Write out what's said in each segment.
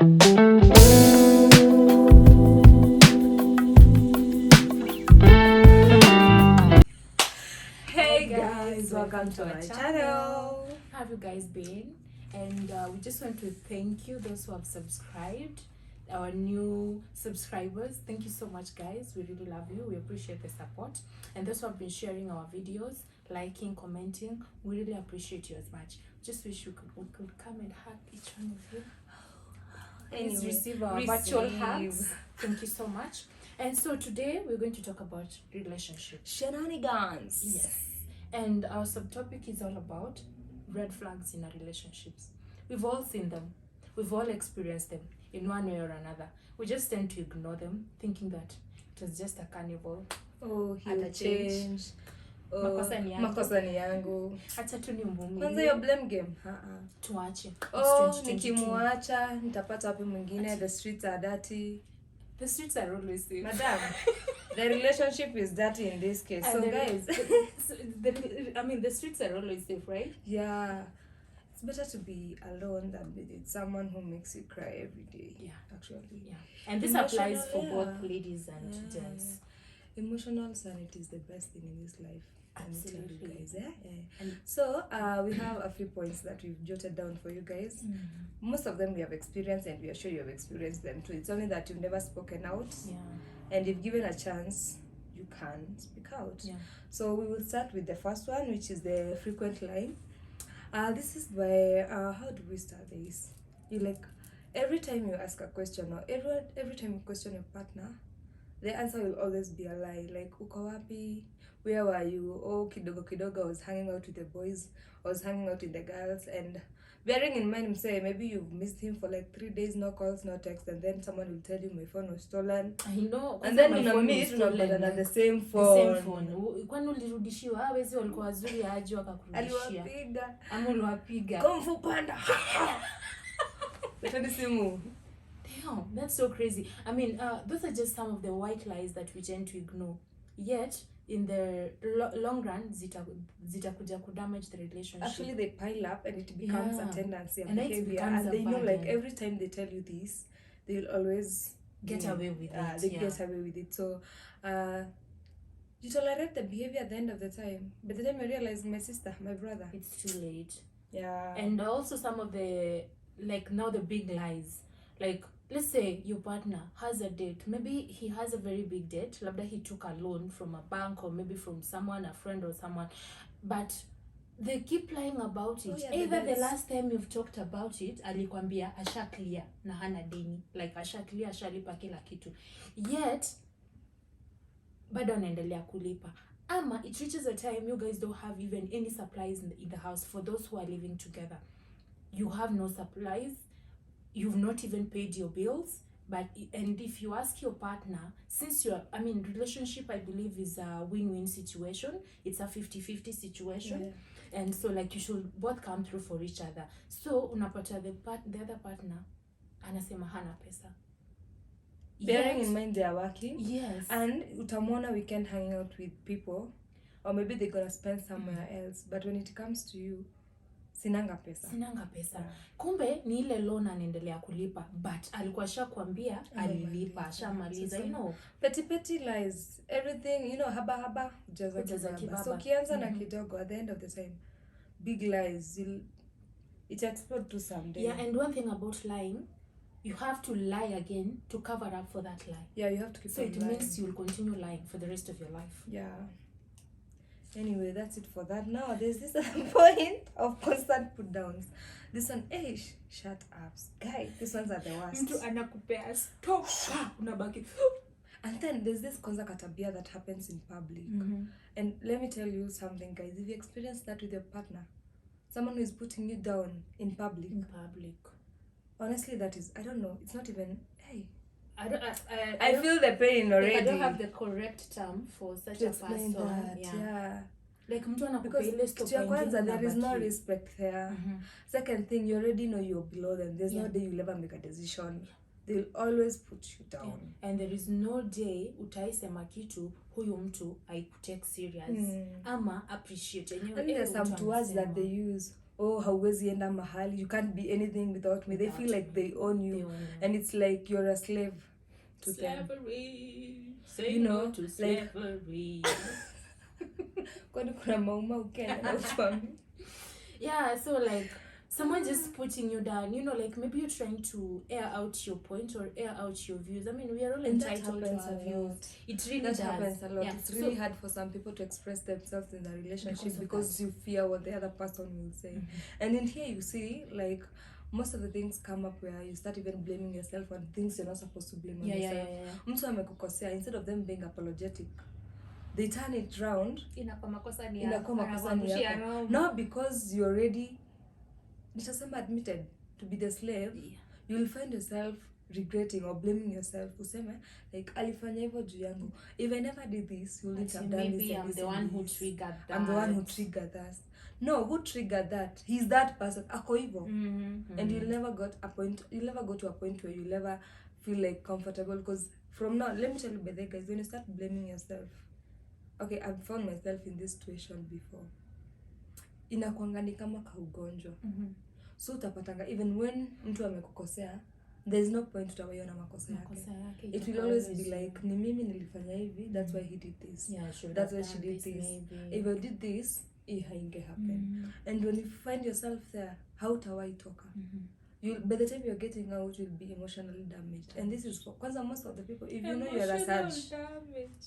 Hey guys, welcome to my channel. How have you guys been? And we just want to thank you, those who have subscribed, our new subscribers. Thank you so much, guys. We really love you. We appreciate the support. And those who have been sharing our videos, liking, commenting, we really appreciate you as much. Just wish we could come and hug each one of you. Please receive our virtual hugs. Thank you so much. And so today we're going to talk about relationships. Shenanigans. Yes. And our subtopic is all about red flags in our relationships. We've all seen them. We've all experienced them in one way or another. We just tend to ignore them, thinking that it was just a carnival. Oh, he'll change. Oh, makosa ni yangu. Acha tu nimvumilie. Kwanza hiyo blame game. Tuache. Oh, nikimuacha nitapata wapi mwingine? The streets are dirty. The streets are always safe. Madam, the relationship is dirty in this case. So guys, the streets are always safe, right? Yeah. It's better to be alone than with someone who makes you cry every day. Yeah. Actually. Yeah. And this applies for both ladies and gents. Emotional sanity is the best thing in this life. Absolutely. You guys, So we have a few points that we've jotted down for you guys. Most of them we have experienced, and we are sure you have experienced them too. It's only that you've never spoken out, and if given a chance, you can speak out. So we will start with the first one, which is the frequent lying. This is by how do we start this? You every time you ask a question, or every time you question your partner, the answer will always be a lie. Like, uko wapi? Where were you? Oh, kidogo kidogo, I was hanging out with the boys, I was hanging out with the girls. And bearing in mind, say maybe you've missed him for 3 days, no calls, no text, and then someone will tell you my phone was stolen. I know. And then unamit the same phone. Kwani ulirudishiwa? Wezi walikuwa wazuri aje wakakurudishia? Aliwapiga. Ama uliwapiga? Kumfu panda. Damn, that's so crazy. Those are just some of the white lies that we tend to ignore. Yet, in the long run, zitakuja damage the relationship. Actually, they pile up and it becomes a tendency and behavior. And they know, every time they tell you this, they'll always get away with it. They get away with it. So, you tolerate the behavior at the end of the time. By the time you realize, my sister, my brother, it's too late. Yeah. And also some of the, now the big lies. Let's say your partner has a date. Maybe he has a very big debt. Labda he took a loan from a bank or maybe from someone, a friend or someone. But they keep lying about it. Either the last time you've talked about it, alikwambia asha clear na hana deni. Asha clear, ashalipa kila kitu. Yet, bado anaendelea kulipa. Ama it reaches a time you guys don't have even any supplies in the house. For those who are living together, you have no supplies. You've not even paid your bills. And if you ask your partner, since relationship, I believe, is a win-win situation. It's a 50-50 situation. And so you should both come through for each other. So unapata the other partner anasema hana pesa. Bearing in mind they are working. Yes. And utamwona weekend hanging out with people, or maybe they're gonna spend somewhere else. But when it comes to you, sinanga pesa. Kumbe ni ile loan anaendelea kulipa, but alikuwa ashakwambia alilipa, ashamaliza. Petty lies, everything, haba jaza kibaba. So kianza na kidogo, at the end of the time, big lies, it explode to someday. Yeah, and one thing about lying, you have to lie again to cover up for that lie. Yeah, you have to keep on lying. So it means you will continue lying for the rest of your life. Yeah. Anyway, that's it for that. Now, there's this point of constant put downs. This one, shut up. Guy, these ones are the worst. Mtu anakupea stop. Unabaki. And then there's this konza katabia that happens in public. And let me tell you something, guys. If you experience that with your partner, someone who is putting you down in public. Honestly, that is, I don't know. It's not even, I feel the pain already. I don't have the correct term for such a person. Yeah. Mtu because there is no respect there. Second thing, you already know you're below them. There's no day you'll ever make a decision. They'll always put you down. And there is no day utaisema kitu huyu mtu aikutake serious ama appreciate. And there's some words that they use. oh, hauwezi enda mahali, you can't be anything without me. They feel like they own you, and it's like you're a slave to slavery. them. You know, no to slavery. Kwani kuna mauma ukenya na utuami. Yeah, so like someone just putting you down, you know, like maybe you're trying to air out your point or air out your views. I mean, we are all entitled to our views. It really does. Happens a lot. Yeah. It's really hard for some people to express themselves in a relationship because you fear what the other person will say. And in here you see, like, most of the things come up where you start even blaming yourself on things you're not supposed to blame on yourself. Mtu amekukosea, instead of them being apologetic, they turn it round. Inakuwa makosa ni yako. Not because you already, nitasema, admitted to be the slave. You will find yourself regretting or blaming yourself. Useme, like, alifanya hivyo juu yangu. If I never did this, you wouldn't have done this. I'm the one who triggered that. I'm the one who triggered that. No, who triggered that? He's that person. Ako hivyo. And you'll never go to a point where you'll ever feel like comfortable. Because from now, let me tell you, by the way, guys, when you start blaming yourself, okay, I've found myself in this situation before. Inakuanga ni kama kaugonjwa. So utapatanga, even when mtu amekukosea, there's no point utawaiona makosa yake. It will always be like, ni mimi nilifanya hivi, that's why he did this. Yeah, sure, that's why she did this. Maybe. If I did this, it hainge happen. And when you find yourself there, hautawai toka. By the time you're getting out, you'll be emotionally damaged. And this is for, kwanza, most of the people, if you know you're a surge.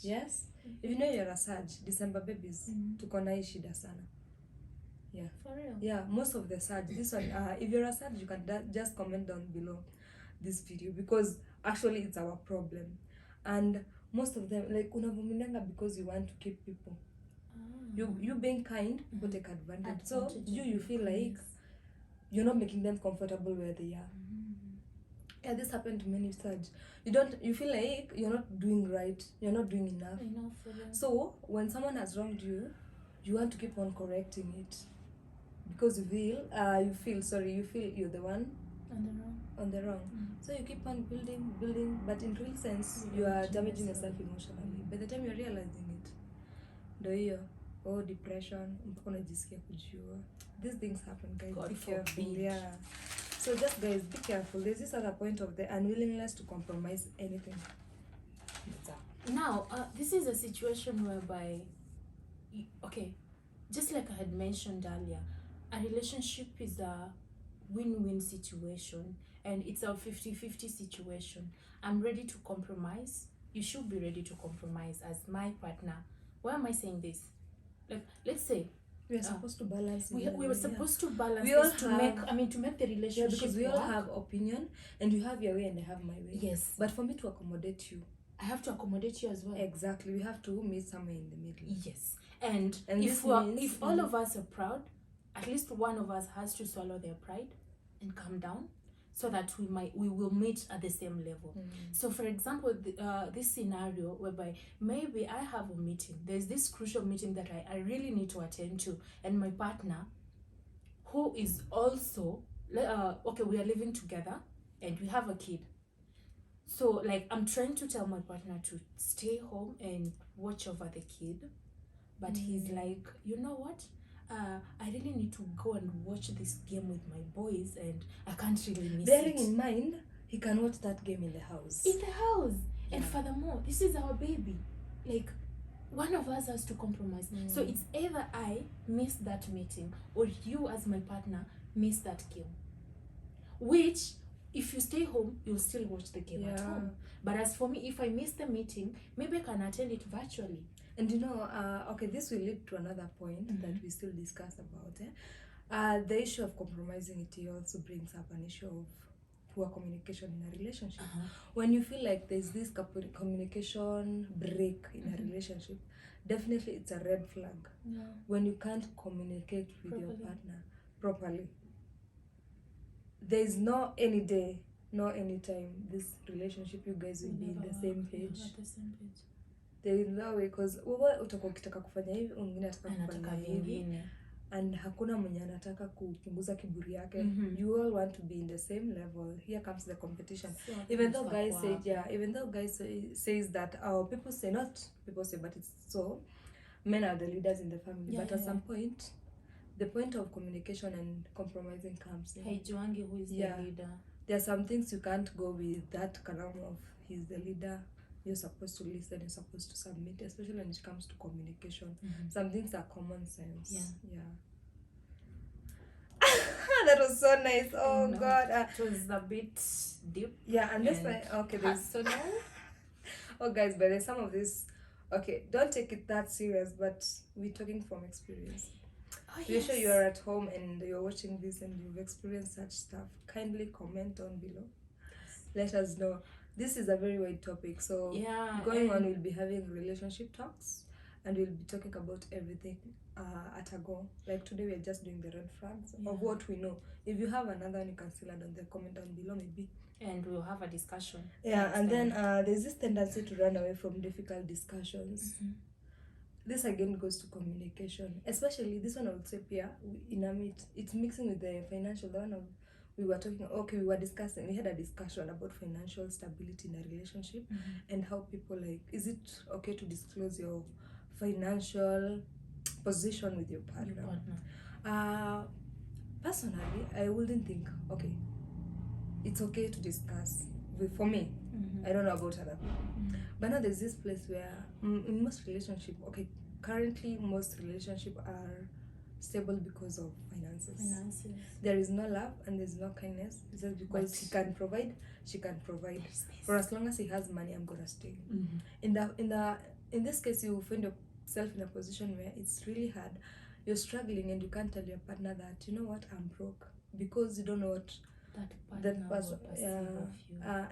Yes? If you know you're a surge, December babies, tuko na hii shida sana. Yeah. For real? Yeah, most of the surge. This one, if you're a surge, you can just comment down below this video, because actually it's our problem. And most of them, like, unavumilianga because you want to keep people. You being kind, people take advantage. So you feel like you're not making them comfortable where they are. Yeah, this happened to many surge. You feel like you're not doing right, you're not doing enough. So when someone has wronged you, you want to keep on correcting it, because you feel you're the one on the wrong. So you keep on building, but in real sense, you are damaging yourself emotionally. By the time you're realizing it, do you? Oh, depression, unajisikia kujiua. These things happen, guys. God be careful. forbid. Yeah. So just, guys, be careful. There's this other point of the unwillingness to compromise anything. Now, this is a situation whereby, okay, just like I had mentioned earlier, a relationship is a win-win situation, and it's a 50-50 situation. I'm ready to compromise. You should be ready to compromise as my partner. Why am I saying this? Like, let's say we are supposed to balance. We were supposed to balance we all this to make the relationship because we all work. have opinion, and you have your way and I have my way. Yes. But for me to accommodate you, I have to accommodate you as well. Exactly. We have to meet somewhere in the middle. Yes. And if all of us are proud, at least one of us has to swallow their pride and calm down, so that we will meet at the same level. So for example, this scenario whereby maybe I have a meeting, there's this crucial meeting that I really need to attend to, and my partner, who is also okay, we are living together and we have a kid. So like, I'm trying to tell my partner to stay home and watch over the kid, but he's like, you know what, I really need to go and watch this game with my boys, and I can't really miss Bearing in mind, he can watch that game in the house. Yeah. And furthermore, this is our baby. Like, one of us has to compromise. So it's either I miss that meeting, or you as my partner miss that game. Which, if you stay home, you'll still watch the game at home. But as for me, if I miss the meeting, maybe I can attend it virtually. And you know, okay, this will lead to another point that we still discuss about. The issue of compromising it also brings up an issue of poor communication in a relationship. When you feel like there's this communication break in a relationship, definitely it's a red flag. When you can't communicate with your partner properly. There's no any day, no any time this relationship you guys will be in the same page. There is no way, because wewe utakuwa ukitaka kufanya hivi, mwingine anataka kufanya hivi, and hakuna mwenye anataka kupunguza kiburi yake. You all want to be in the same level. Here comes the competition. So even though guys says that people say, but it's so, men are the leaders in the family. But at some point, the point of communication and compromising comes in. Haijuangi who is the leader. There are some things you can't go with that kalam of he's the leader. You're supposed to listen, you're supposed to submit, especially when it comes to communication. Some things are common sense. Yeah. That was so nice. Oh God. It was a bit deep. Yeah, and that's why personal. Oh guys, but there's some of this. Okay, don't take it that serious, but we're talking from experience. We're sure you are at home and you're watching this and you've experienced such stuff. Kindly comment on below. Let us know. This is a very wide topic, so going on, we'll be having relationship talks and we'll be talking about everything at a go. Like today we're just doing the red flags of what we know. If you have another one, you can still add on the comment down below maybe, and we'll have a discussion. And then there's this tendency to run away from difficult discussions. This again goes to communication, especially this one. I would say it's mixing with the financial. The one we were talking, we had a discussion about financial stability in a relationship and how people is it okay to disclose your financial position with your partner? Personally, I wouldn't think it's okay to discuss. For me, I don't know about other people, but now there's this place where in most relationships, currently most relationships are stable because of finances. There is no love and there's no kindness. It's just because he can provide, she can provide. For as long as he has money, I'm gonna stay. In this case, you find yourself in a position where it's really hard. You're struggling and you can't tell your partner that, you know what, I'm broke, because you don't know what that person.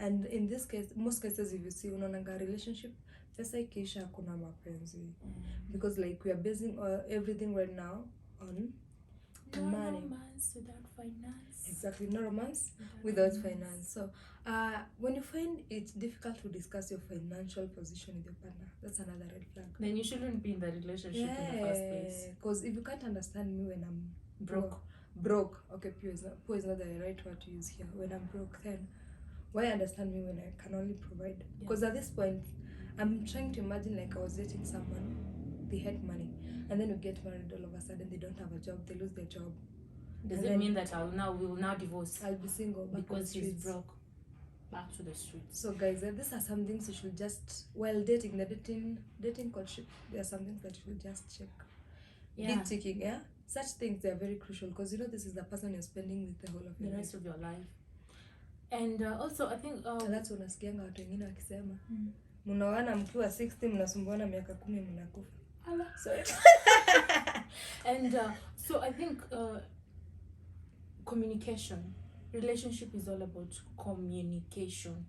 And in this case, most cases, if you see unaonanga relationship, pesa ikiisha hakuna mapenzi, because we are basing everything right now on money. Romance without finance. Exactly, no romance without finance. So when you find it's difficult to discuss your financial position with your partner, that's another red flag. Then you shouldn't be in the relationship in the first place. Because if you can't understand me when I'm broke, poor is not the right word to use here. When I'm broke, then why understand me when I can only provide? Because at this point, I'm trying to imagine I was dating someone, they had money, and then we get married, all of a sudden they don't have a job, they lose their job. Does it mean that we will now divorce? I'll be single because he's broke. Back to the streets. So guys, these are some things you should just, while dating, the dating courtship, there are some things that you should just check. Deep ticking, such things, they are very crucial, because this is the person you're spending with the whole of the rest of your life. And also I think that's unasikianga watu wengine wakisema mnaoana mkiwa 60 mnasumbuana miaka 10 mnakufa. Sorry. And so I think communication, relationship is all about communication,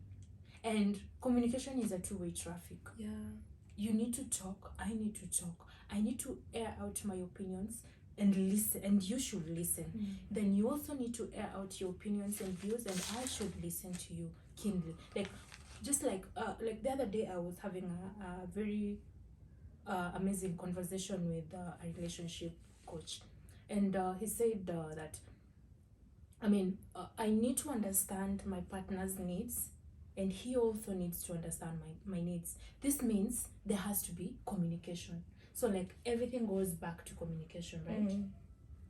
and communication is a two-way traffic. You need to talk, I need to talk, I need to air out my opinions and listen, and you should listen. Then you also need to air out your opinions and views, and I should listen to you keenly. Just like the other day, I was having a very amazing conversation with a relationship coach, and he said that I need to understand my partner's needs, and he also needs to understand my needs. This means there has to be communication. So everything goes back to communication, right?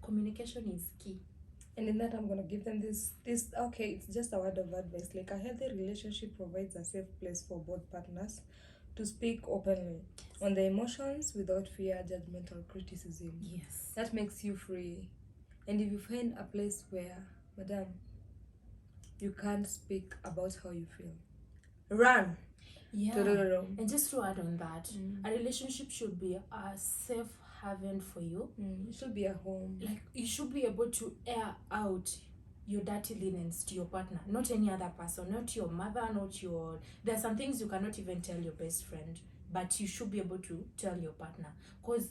Communication is key. And in that, I'm gonna give them this it's just a word of advice. A healthy relationship provides a safe place for both partners to speak openly on their emotions without fear, judgment, or criticism. Yes, that makes you free. And if you find a place where, madam, you can't speak about how you feel, run. And just to add on that, a relationship should be a safe haven for you. It should be a home. You should be able to air out your dirty linens to your partner, not any other person, not your mother, there are some things you cannot even tell your best friend, but you should be able to tell your partner, because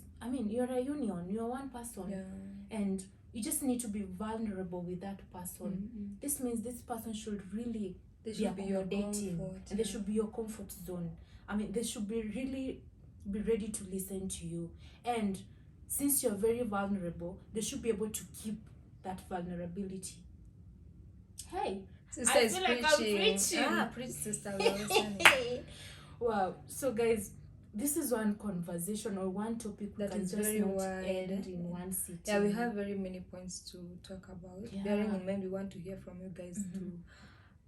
you're a union, you're one person, and you just need to be vulnerable with that person. This means this person should really they should be your dating, comfort, and they should be your comfort zone. They should be ready to listen to you, and since you're very vulnerable, they should be able to keep that vulnerability. Hey, sister, I feel like I'm preaching. Preach, sister. Wow. So guys, this is one conversation or one topic that can is just very not wide end in one sitting. Yeah, we have very many points to talk about. Bearing in mind, we want to hear from you guys too.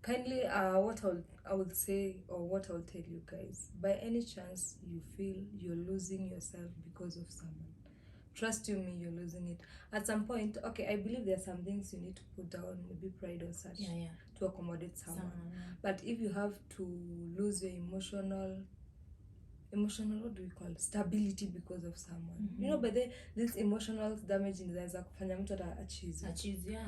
Kindly, what I would say, or what I'll tell you guys, by any chance you feel you're losing yourself because of someone, trust you me, you're losing it. At some point, okay, I believe there are some things you need to put down, maybe pride or such, to accommodate someone. But if you have to lose your emotional, what do we call it? Stability because of someone. You know, but this emotional damage inaweza kufanya mtu achize.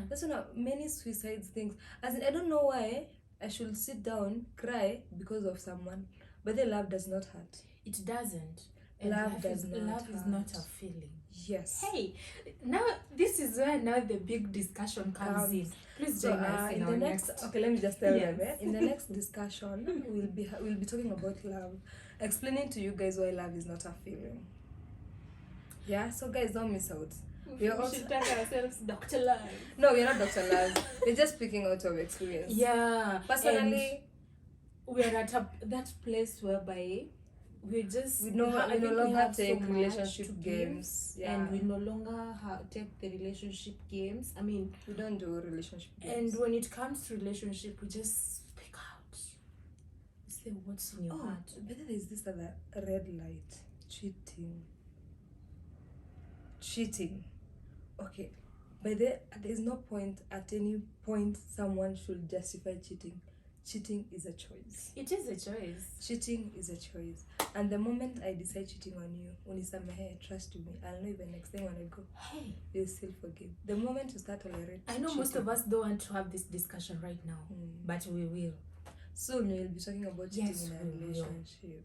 That's why many suicides things. As in, I don't know why I should sit down, cry because of someone, but the love does not hurt. It doesn't. Love is not a feeling. Yes. Hey, now this is where now the big discussion comes in. Please join us in the next. Okay, let me just tell them. In the next discussion, we'll be talking about love, explaining to you guys why love is not a feeling. Yeah. So guys, don't miss out. We should tag ourselves Dr. Love. No, we're not Dr. Love. We're just speaking out of experience. Yeah. Personally, we are at that place whereby we no longer take relationship games. And we no longer take the relationship games. I mean, we don't do relationship games. And when it comes to relationship, we just speak out. Say what's in your heart. But then there's this other red light. Cheating. Okay. But there's no point at any point someone should justify cheating. Cheating is a choice. It is a choice. Cheating is a choice. And the moment I decide cheating on you, unisamehe, trust me, I'll know even next time when I go, hey, you'll still forgive. The moment you start tolerating I know cheating, most of us don't want to have this discussion right now, but we will. Soon we'll be talking about cheating in a relationship.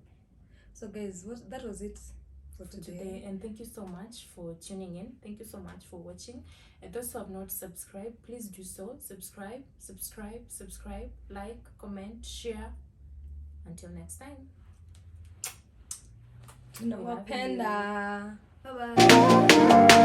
So guys, that was it for today. And thank you so much for tuning in. Thank you so much for watching. And those who have not subscribed, please do so. Subscribe, like, comment, share. Until next time. Tunawapenda. Bye bye.